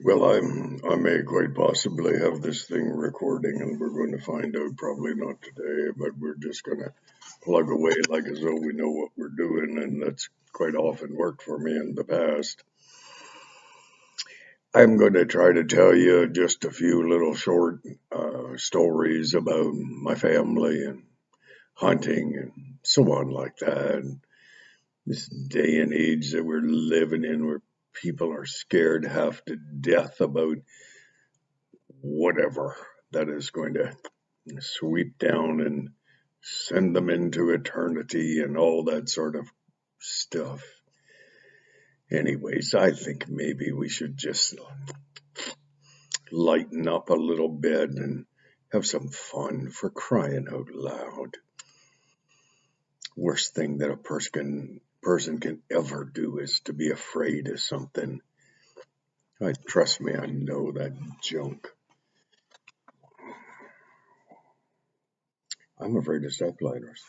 Well, I may quite possibly have this thing recording, and we're going to find out probably not today, but we're just going to plug away like as though we know what we're doing, and that's quite often worked for me in the past. I'm going to try to tell you just a few little short stories about my family and hunting and so on like that. This day and age that we're living in, where people are scared half to death about whatever that is going to sweep down and send them into eternity and all that sort of stuff. Anyways, I think maybe we should just lighten up a little bit and have some fun, for crying out loud. Worst thing that a person can ever do is to be afraid of something. Trust me, I know that junk. I'm afraid of step ladders.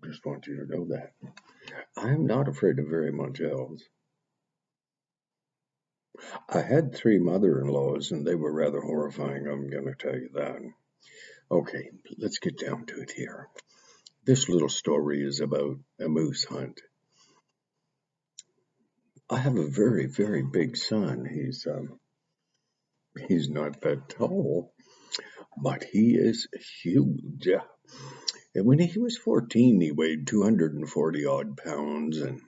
Just want you to know that. I'm not afraid of very much else. I had three mother-in-laws, and they were rather horrifying, I'm going to tell you that. Okay, let's get down to it here. This little story is about a moose hunt. I have a very, very big son. He's not that tall, but he is huge. And when he was 14, he weighed 240 odd pounds and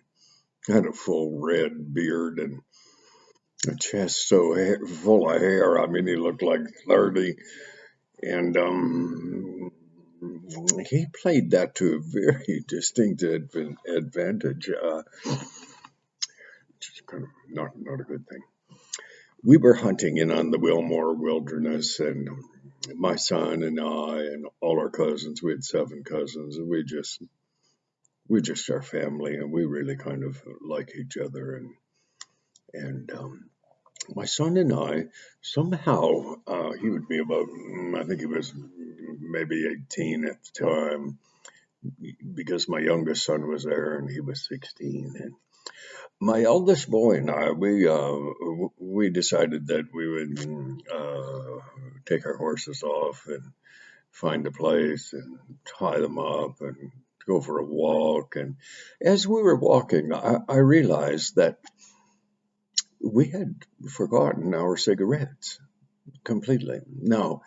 had a full red beard and a chest so full of hair. I mean, he looked like 30. And he played that to a very distinct advantage, which is kind of not a good thing. We were hunting in on the Wilmore Wilderness, and my son and I and all our cousins, we had 7 cousins, and we just our family, and we really kind of like each other. And my son and I, somehow, he would be about, I think he was maybe 18 at the time, because my youngest son was there and he was 16. And my eldest boy and I, we decided that we would take our horses off and find a place and tie them up and go for a walk. And as we were walking, I realized that we had forgotten our cigarettes completely. Now,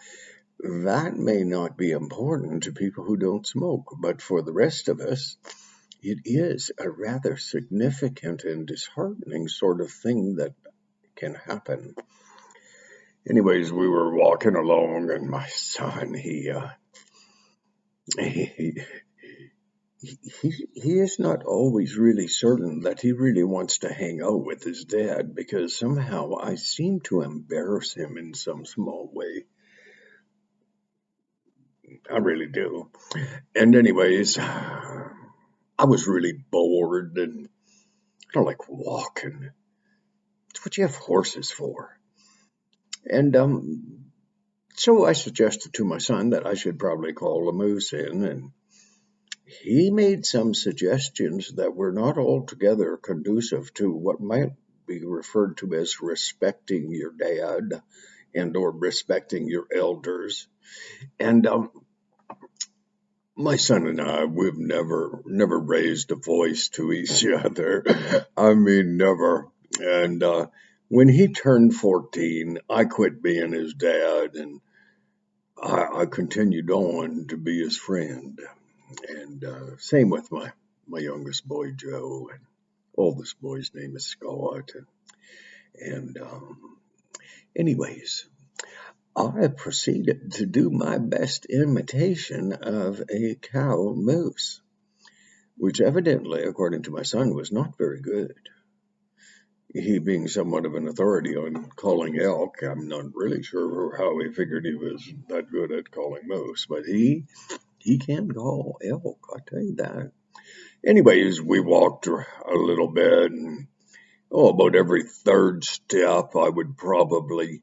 that may not be important to people who don't smoke, but for the rest of us, it is a rather significant and disheartening sort of thing that can happen. Anyways, we were walking along, and my son, he he is not always really certain that he really wants to hang out with his dad, because somehow I seem to embarrass him in some small way. I really do. And anyways, I was really bored and I don't like walking. It's what you have horses for. And so I suggested to my son that I should probably call the moose in, and he made some suggestions that were not altogether conducive to what might be referred to as respecting your dad and or respecting your elders. And my son and I, we've never raised a voice to each other. I mean, never. And when he turned 14, I quit being his dad, and I continued on to be his friend. And same with my youngest boy, Joe, and oldest boy's name is Scott. And anyways, I proceeded to do my best imitation of a cow moose, which evidently, according to my son, was not very good. He being somewhat of an authority on calling elk, I'm not really sure how he figured he was that good at calling moose, but he can call elk, I tell you that. Anyways, we walked a little bit, and about every third step, I would probably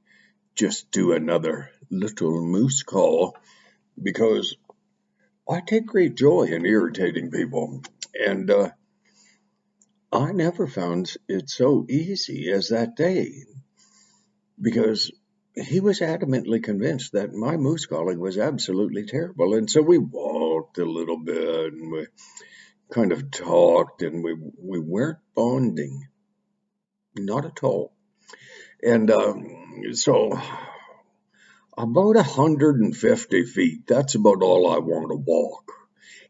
just do another little moose call, because I take great joy in irritating people. And I never found it so easy as that day because he was adamantly convinced that my moose calling was absolutely terrible. And so we walked a little bit and we kind of talked and we weren't bonding, not at all. And so about 150 feet, that's about all I want to walk.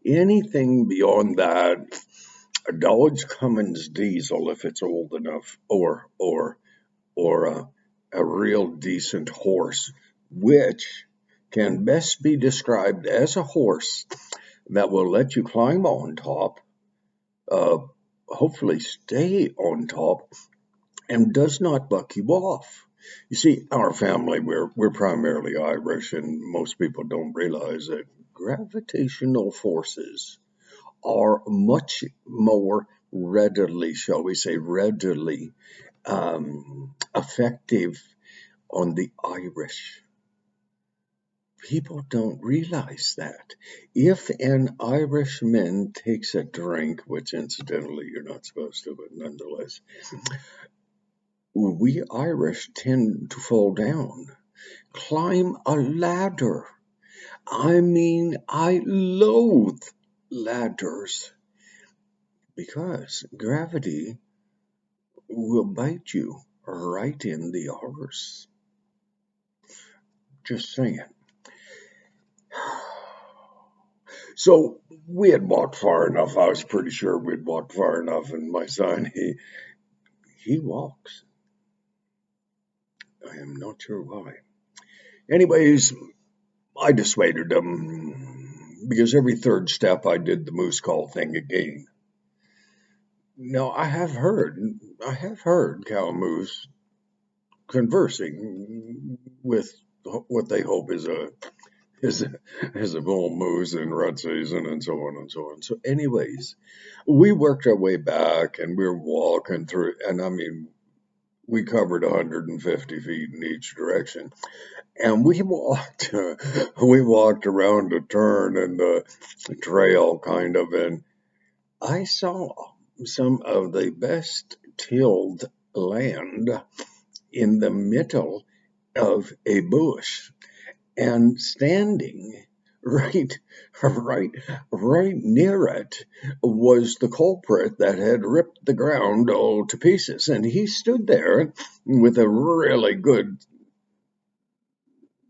Anything beyond that, a Dodge Cummins diesel if it's old enough, or a real decent horse, which can best be described as a horse that will let you climb on top, uh, hopefully stay on top, and does not buck you off. You see, our family, we're primarily Irish, and most people don't realize that gravitational forces are much more readily, shall we say, readily effective on the Irish. People don't realize that. If an Irishman takes a drink, which incidentally you're not supposed to, but nonetheless, we Irish tend to fall down. Climb a ladder. I mean, I loathe ladders because gravity will bite you right in the arse. Just saying. So we had walked far enough. I was pretty sure we'd walked far enough, and my son, he walks. I am not sure why. Anyways, I dissuaded him because every third step I did the moose call thing again. Now I have heard cow moose conversing with what they hope is a bull moose in rut season and so on and so on. So, anyways, we worked our way back and we were walking through, and I mean, we covered 150 feet in each direction, and we walked around a turn in the trail kind of, and I saw some of the best tilled land in the middle of a bush, and standing right right near it was the culprit that had ripped the ground all to pieces, and he stood there with a really good,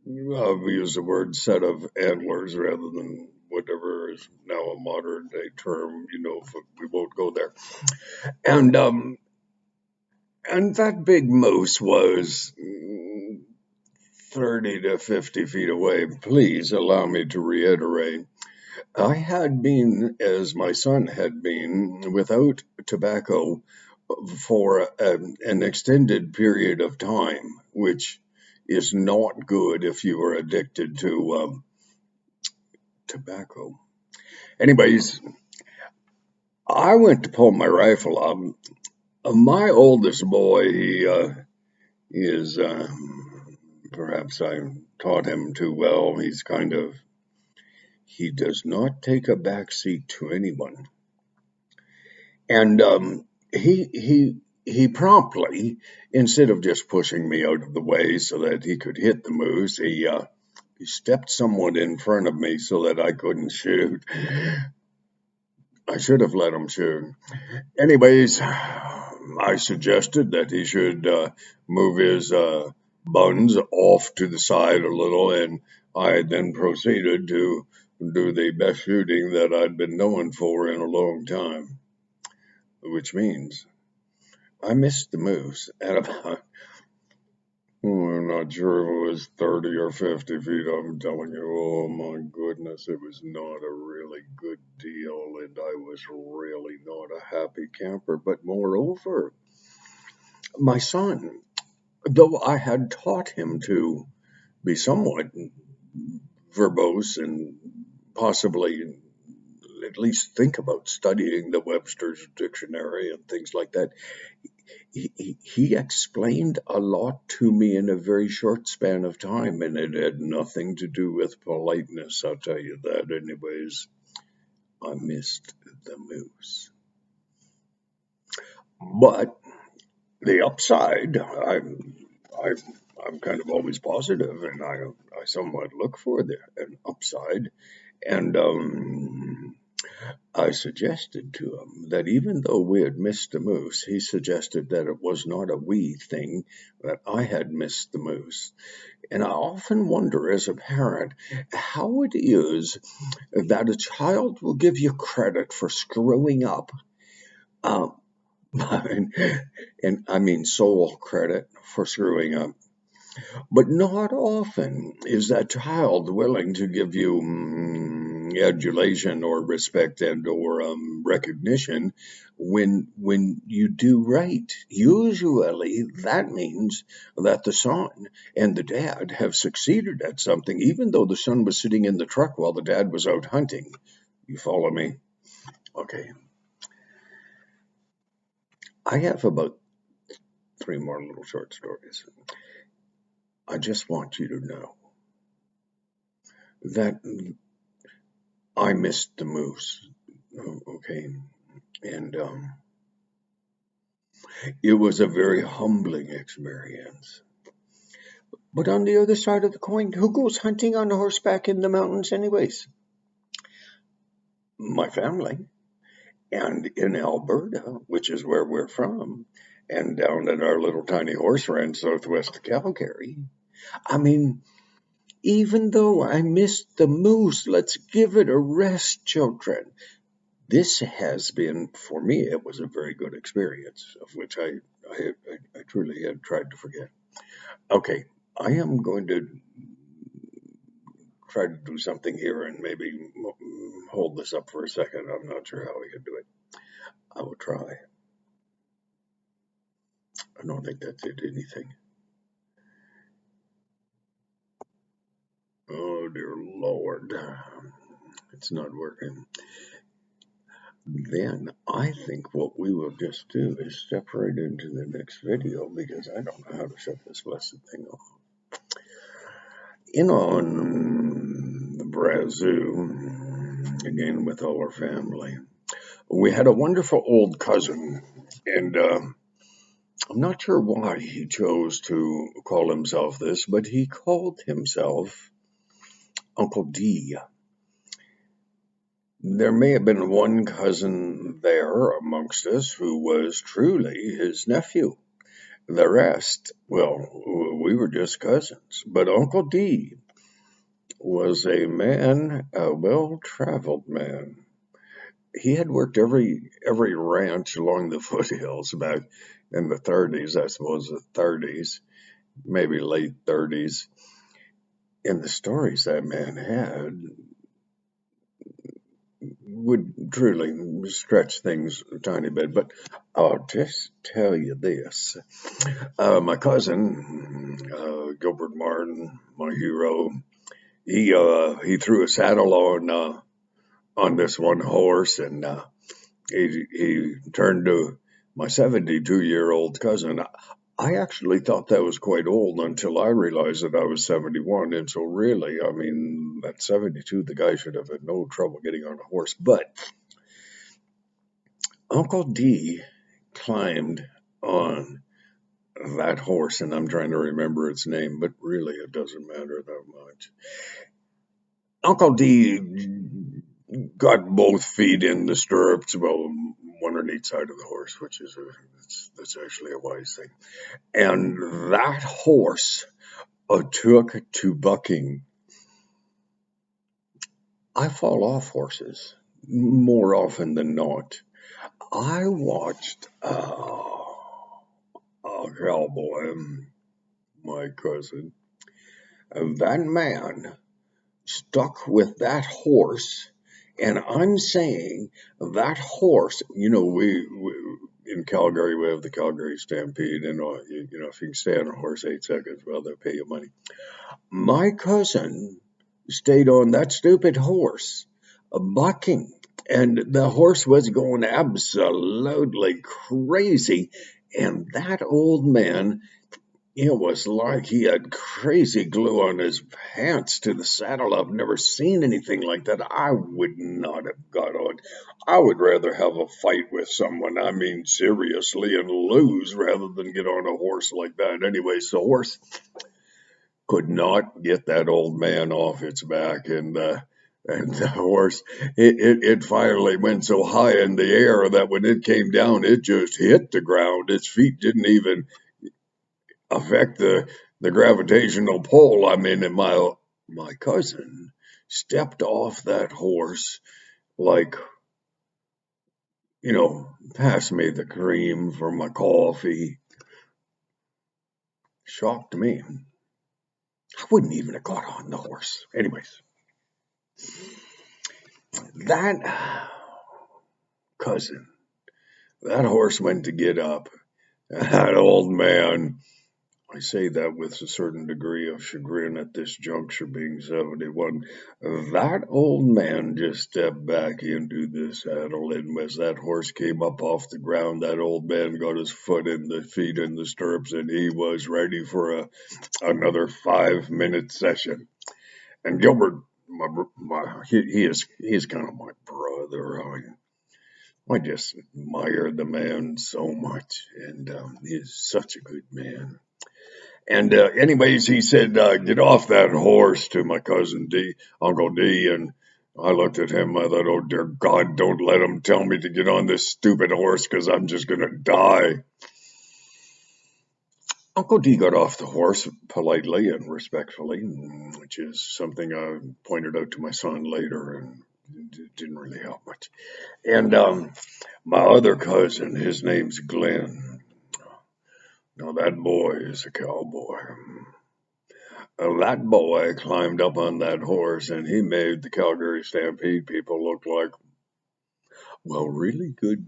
I'll use the word, set of antlers rather than whatever is now a modern day term, we won't go there. And that big moose was 30 to 50 feet away. Please allow me to reiterate. I had been, as my son had been, without tobacco for an extended period of time, which is not good if you are addicted to tobacco. Anyways, I went to pull my rifle up. My oldest boy, he is, perhaps I taught him too well. He does not take a backseat to anyone. And he promptly, instead of just pushing me out of the way so that he could hit the moose, he stepped somewhat in front of me so that I couldn't shoot. I should have let him shoot. Anyways, I suggested that he should move his buns off to the side a little, and I then proceeded to do the best shooting that I'd been known for in a long time, which means I missed the moose at about, I'm not sure if it was 30 or 50 feet. I'm telling you, oh my goodness, it was not a really good deal, and I was really not a happy camper. But moreover, my son, though I had taught him to be somewhat verbose and possibly at least think about studying the Webster's Dictionary and things like that, he explained a lot to me in a very short span of time, and it had nothing to do with politeness, I'll tell you that. Anyways, I missed the moose. But the upside, I'm kind of always positive, and I somewhat look for an upside. And I suggested to him that even though we had missed the moose, he suggested that it was not a we thing, that I had missed the moose. And I often wonder as a parent how it is that a child will give you credit for screwing up. Um, and I mean sole credit for screwing up. But not often is that child willing to give you adulation or respect and or recognition when you do right. Usually that means that the son and the dad have succeeded at something, even though the son was sitting in the truck while the dad was out hunting. You follow me? Okay. I have about 3 more little short stories. I just want you to know that I missed the moose. Okay. And it was a very humbling experience. But on the other side of the coin, who goes hunting on horseback in the mountains, anyways? My family. And in Alberta, which is where we're from, and down at our little tiny horse ranch southwest of Calgary. I mean, even though I missed the moose, let's give it a rest, children. This has been, for me, it was a very good experience, of which I truly had tried to forget. Okay, I am going to try to do something here and maybe hold this up for a second. I'm not sure how we can do it. I will try. I don't think that did anything. Oh, dear Lord. It's not working. Then I think what we will just do is step right into the next video because I don't know how to shut this blessed thing off. In on the Brazil, again with all our family, we had a wonderful old cousin, and I'm not sure why he chose to call himself this, but he called himself Uncle D. There may have been one cousin there amongst us who was truly his nephew. The rest, well, we were just cousins. But Uncle D was a man, a well-traveled man. He had worked every ranch along the foothills back in the 30s, I suppose the 30s, maybe late 30s. And the stories that man had would truly stretch things a tiny bit. But I'll just tell you this. My cousin, Gilbert Martin, my hero, he threw a saddle on this one horse, and he turned to my 72-year-old cousin. I actually thought that was quite old until I realized that I was 71. And so really, I mean, at 72, the guy should have had no trouble getting on a horse. But Uncle D climbed on that horse, and I'm trying to remember its name, but really it doesn't matter that much. Uncle D got both feet in the stirrups, well, one on each side of the horse, which is that's actually a wise thing. And that horse took to bucking. I fall off horses more often than not. I watched a cowboy, my cousin, and that man stuck with that horse. And I'm saying that horse, we in Calgary, we have the Calgary Stampede, and if you can stay on a horse 8 seconds, well, they'll pay you money. My cousin stayed on that stupid horse, bucking, and the horse was going absolutely crazy. And that old man, It was like he had crazy glue on his pants to the saddle. I've never seen anything like that. I would not have got on. I would rather have a fight with someone, I mean, seriously, and lose rather than get on a horse like that. Anyway, so horse could not get that old man off its back, and the horse it finally went so high in the air that when it came down, it just hit the ground. Its feet didn't even affect the gravitational pull. I mean, and my cousin stepped off that horse like, pass me the cream for my coffee. Shocked me. I wouldn't even have got on the horse. Anyways, that cousin, that horse went to get up. That old man, I say that with a certain degree of chagrin at this juncture, being 71. That old man just stepped back into the saddle, and as that horse came up off the ground, that old man got his feet in the stirrups, and he was ready for another 5 minute session. And Gilbert, he's kind of my brother. I just admire the man so much, and he's such a good man. And anyways, he said, "Get off that horse," to my cousin D, Uncle D, and I looked at him. I thought, "Oh dear God, don't let him tell me to get on this stupid horse, because I'm just gonna die." Uncle D got off the horse politely and respectfully, which is something I pointed out to my son later, and it didn't really help much. And my other cousin, his name's Glenn. Now that boy is a cowboy. That boy climbed up on that horse and he made the Calgary Stampede people look like, well, really good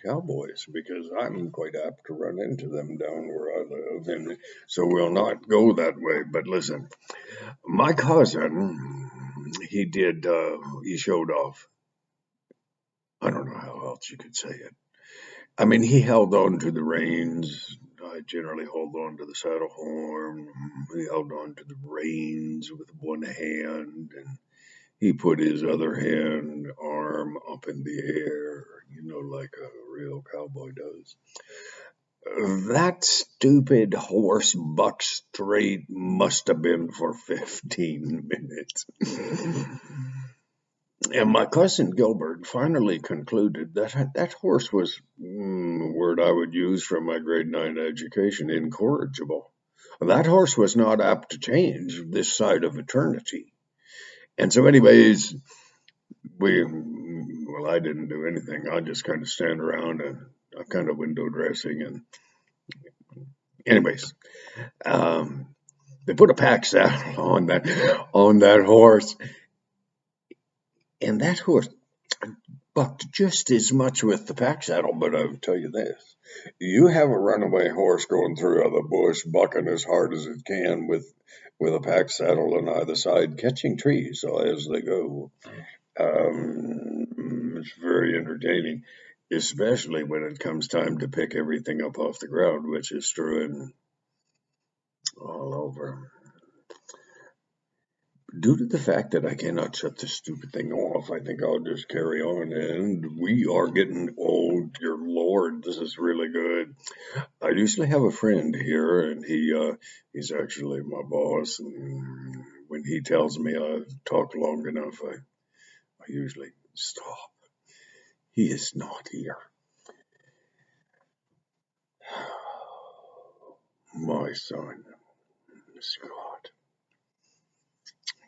cowboys, because I'm quite apt to run into them down where I live. And so we'll not go that way. But listen, my cousin, he showed off. I don't know how else you could say it. I mean, he held on to the reins. I generally hold on to the saddle horn. He held on to the reins with one hand, and he put his other arm up in the air, like a real cowboy does. That stupid horse bucked straight must have been for 15 minutes. And my cousin Gilbert finally concluded that that horse was, a word I would use from my grade 9 education, incorrigible. That horse was not apt to change this side of eternity. And so, anyways, I didn't do anything. I just kind of stand around and kind of window dressing. And, anyways, they put a pack saddle on that horse, and that horse bucked just as much with the pack saddle. But I'll tell you this: you have a runaway horse going through the bush, bucking as hard as it can with a pack saddle on either side, catching trees as they go. It's very entertaining, especially when it comes time to pick everything up off the ground, which is strewn all over. Due to the fact that I cannot shut this stupid thing off, I think I'll just carry on. And we are getting old, dear Lord. This is really good. I usually have a friend here, and he's actually my boss. And when he tells me I've talked long enough, I usually stop. He is not here. My son, Scott.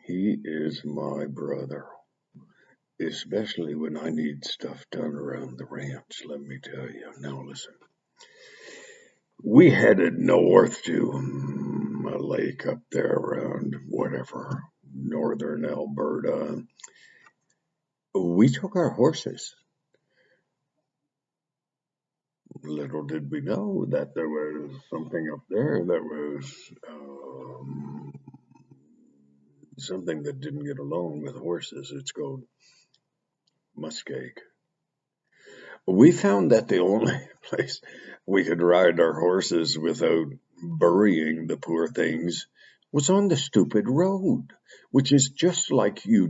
He is my brother, especially when I need stuff done around the ranch, let me tell you. Now listen, we headed north to a lake up there around whatever, northern Alberta. We took our horses. Little did we know that there was something up there that was something that didn't get along with horses. It's called muskeg. We found that the only place we could ride our horses without burying the poor things was on the stupid road, which is just like you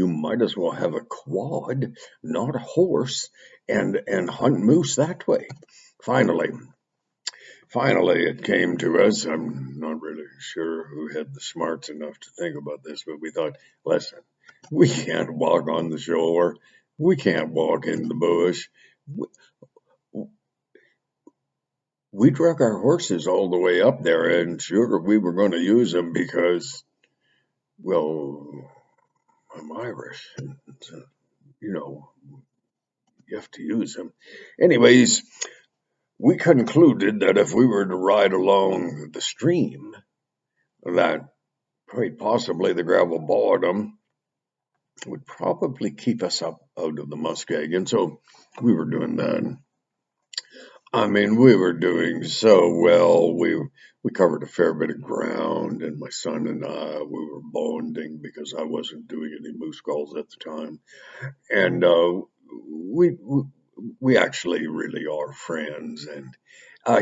might as well have a quad, not a horse, and hunt moose that way. Finally, finally, it came to us. I'm not really sure who had the smarts enough to think about this, but we thought, listen, we can't walk on the shore. We can't walk in the bush. We, we drug our horses all the way up there, and sure, we were going to use them because, well, I'm Irish, and you know, you have to use them. Anyways, we concluded that if we were to ride along the stream, that quite possibly the gravel bottom would probably keep us up out of the muskeg. And so we were doing that. I mean, we were doing so well. We covered a fair bit of ground, and my son and I, we were bonding because I wasn't doing any moose calls at the time, and we we actually really are friends. And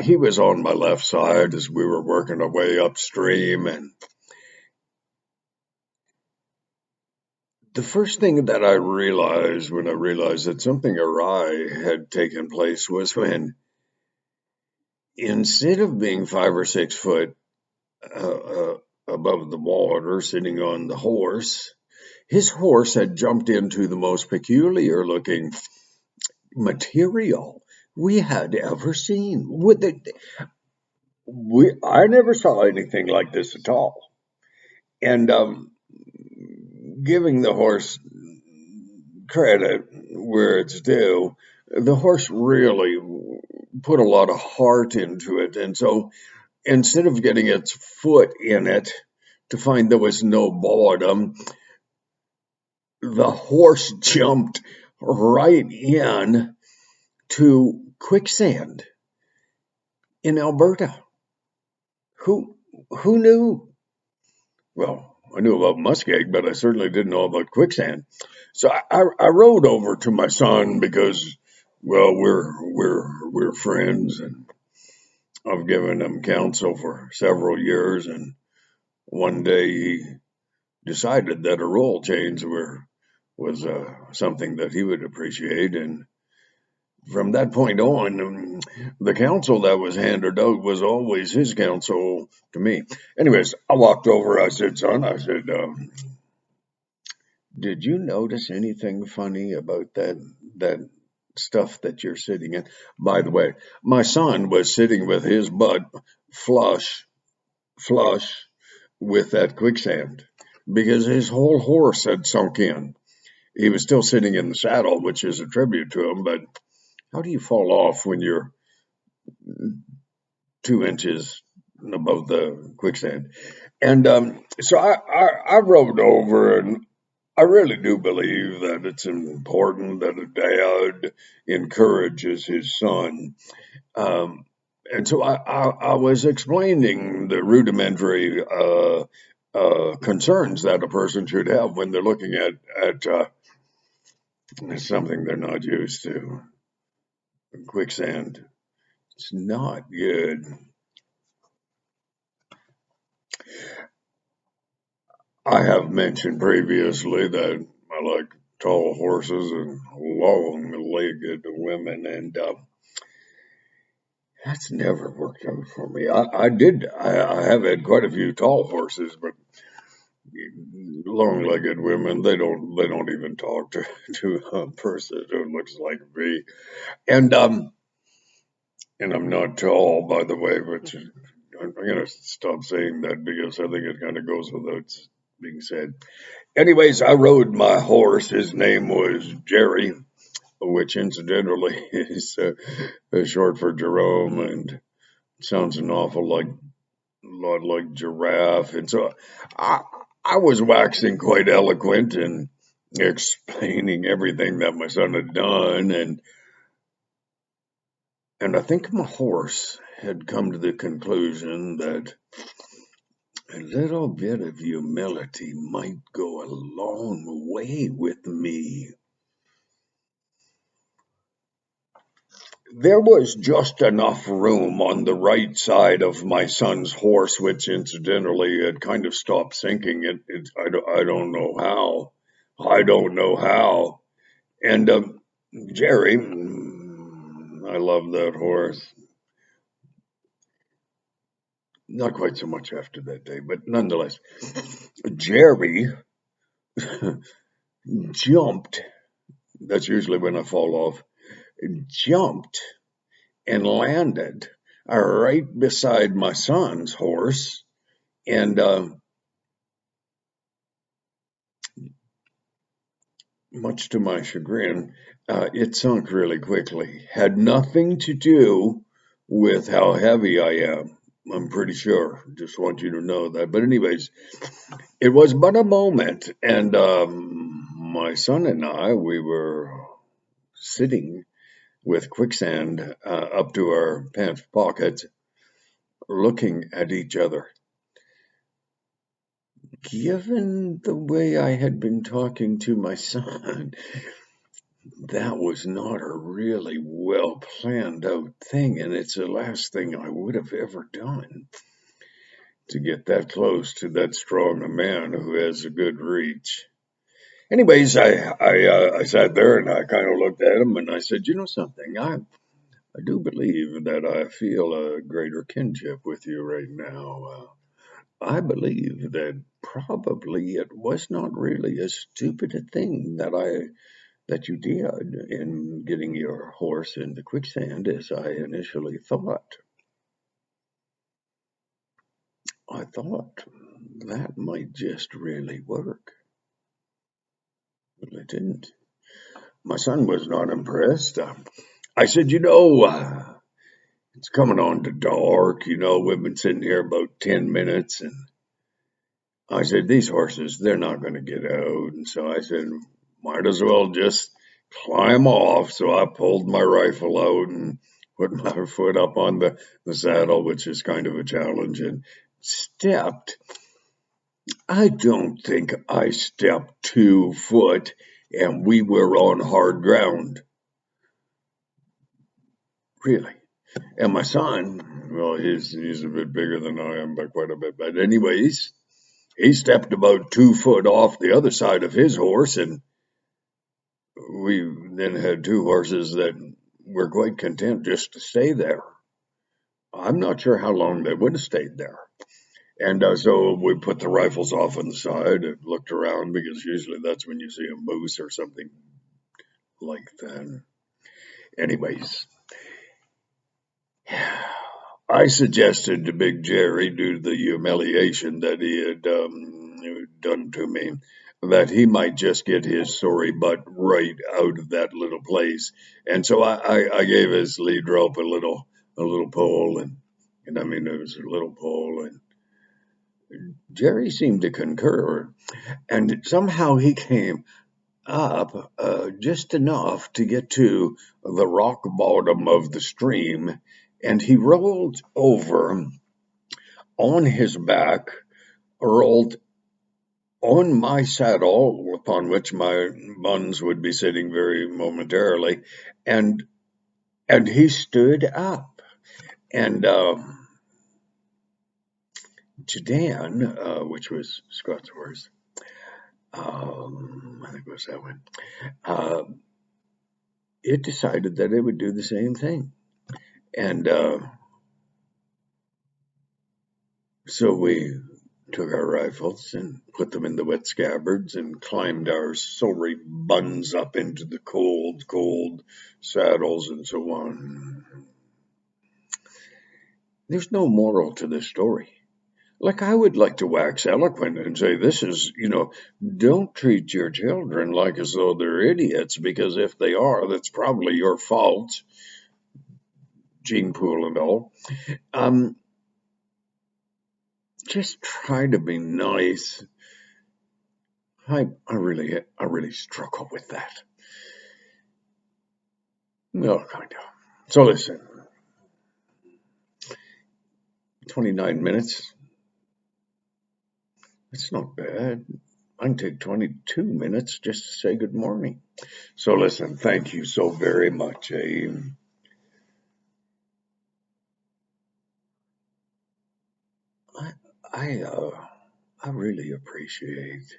he was on my left side as we were working our way upstream, and the first thing that I realized when I realized that something awry had taken place was when, instead of being 5 or 6 foot uh, above the water, sitting on the horse, his horse had jumped into the most peculiar looking material we had ever seen. I never saw anything like this at all. And giving the horse credit where it's due, the horse really put a lot of heart into it. And so instead of getting its foot in it to find there was no bottom, the horse jumped right in to quicksand in Alberta. Who who knew? Well, I knew about muskeg, but I certainly didn't know about quicksand. So I rode over to my son because, well, we're friends, and I've given him counsel for several years. And one day he decided that a rule change was something that he would appreciate, and from that point on, the counsel that was handed out was always his counsel to me. Anyways, I walked over. I said, "Son," I said, "Did you notice anything funny about that stuff that you're sitting in?" By the way, my son was sitting with his butt flush with that quicksand because his whole horse had sunk in. He was still sitting in the saddle, which is a tribute to him, but how do you fall off when you're 2 inches above the quicksand? And so I rode over, and I really do believe that it's important that a dad encourages his son. Um, and so I was explaining the rudimentary concerns that a person should have when they're looking at something they're not used to. Quicksand. It's not good. I have mentioned previously that I like tall horses and long-legged women, and that's never worked out for me. I have had quite a few tall horses, but long-legged women, they don't even talk to a person who looks like me. And and I'm not tall, by the way, but I'm gonna stop saying that because I think it kind of goes without being said. Anyways, I rode my horse. His name was Jerry, which incidentally is short for Jerome, and sounds an awful lot like giraffe. And so I, I was waxing quite eloquent and explaining everything that my son had done, and I think my horse had come to the conclusion that a little bit of humility might go a long way with me. there was just enough room on the right side of my son's horse, which incidentally had kind of stopped sinking. I don't know how. I don't know how. And Jerry, I love that horse. Not quite so much after that day, but nonetheless, Jerry jumped. That's usually when I fall off. Jumped and landed right beside my son's horse. And much to my chagrin, it sunk really quickly. Had nothing to do with how heavy I am. I'm pretty sure. Just want you to know that. But, anyways, it was but a moment. And my son and I, we were sitting with quicksand up to our pants pockets, looking at each other. Given the way I had been talking to my son, that was not a really well planned out thing, and it's the last thing I would have ever done to get that close to that strong a man who has a good reach. Anyways, I sat there and I kind of looked at him and I said, you know something, I do believe that I feel a greater kinship with you right now. I believe that probably it was not really as stupid a thing that you did in getting your horse into quicksand as I initially thought. I thought that might just really work, but it didn't. My son was not impressed. I said, it's coming on to dark. We've been sitting here about 10 minutes. And I said, these horses, they're not going to get out. And so I said, might as well just climb off. So I pulled my rifle out and put my foot up on the saddle, which is kind of a challenge, and stepped. I don't think I stepped 2 foot and we were on hard ground. Really. And my son, well, he's a bit bigger than I am by quite a bit. But anyways, he stepped about 2 foot off the other side of his horse, and we then had two horses that were quite content just to stay there. I'm not sure how long they would have stayed there. And so we put the rifles off on the side and looked around because usually that's when you see a moose or something like that. Anyways, I suggested to Big Jerry, due to the humiliation that he had done to me, that he might just get his sorry butt right out of that little place. And so I gave his lead rope a little pull, and I mean it was a little pull, and Jerry seemed to concur, and somehow he came up just enough to get to the rock bottom of the stream, and he rolled over on his back, rolled on my saddle, upon which my buns would be sitting very momentarily, and he stood up. And Jadan, which was Scott's horse, I think it was that one, it decided that it would do the same thing. And so we took our rifles and put them in the wet scabbards and climbed our sorry buns up into the cold saddles and so on. There's no moral to this story. Like, I would like to wax eloquent and say, this is, don't treat your children like as though they're idiots, because if they are, that's probably your fault, gene pool and all. Just try to be nice. I really struggle with that. No, kind of. So listen, 29 minutes. It's not bad. I can take 22 minutes just to say good morning. So listen, thank you so very much. I I really appreciate.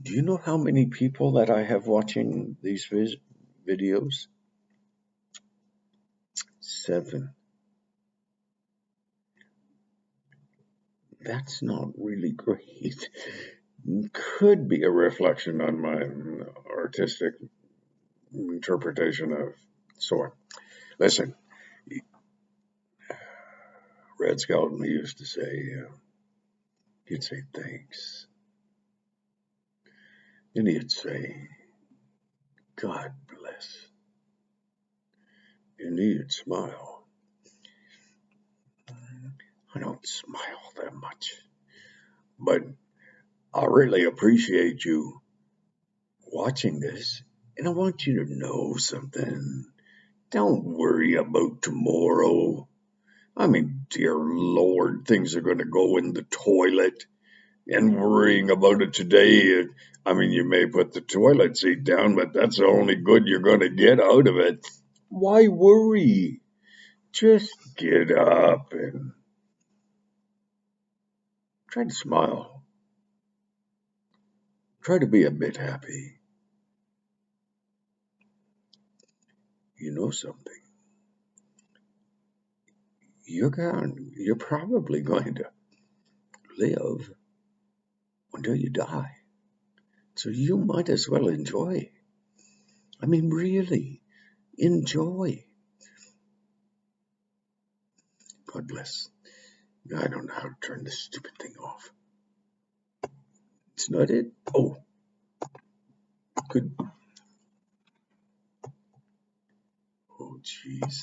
Do you know how many people that I have watching these videos? 7. That's not really great. Could be a reflection on my artistic interpretation of sort. Listen, Red Skelton used to say, he'd say thanks. And he'd say, God bless. And he'd smile. I don't smile that much. But I really appreciate you watching this. And I want you to know something. Don't worry about tomorrow. I mean, dear Lord, things are going to go in the toilet. And worrying about it today, I mean, you may put the toilet seat down, but that's the only good you're going to get out of it. Why worry? Just get up and try to smile. Try to be a bit happy. You know something. You're probably going to live until you die. So you might as well enjoy. I mean, really, enjoy. God bless. I don't know how to turn this stupid thing off. It's not it. Oh, good. Oh, jeez.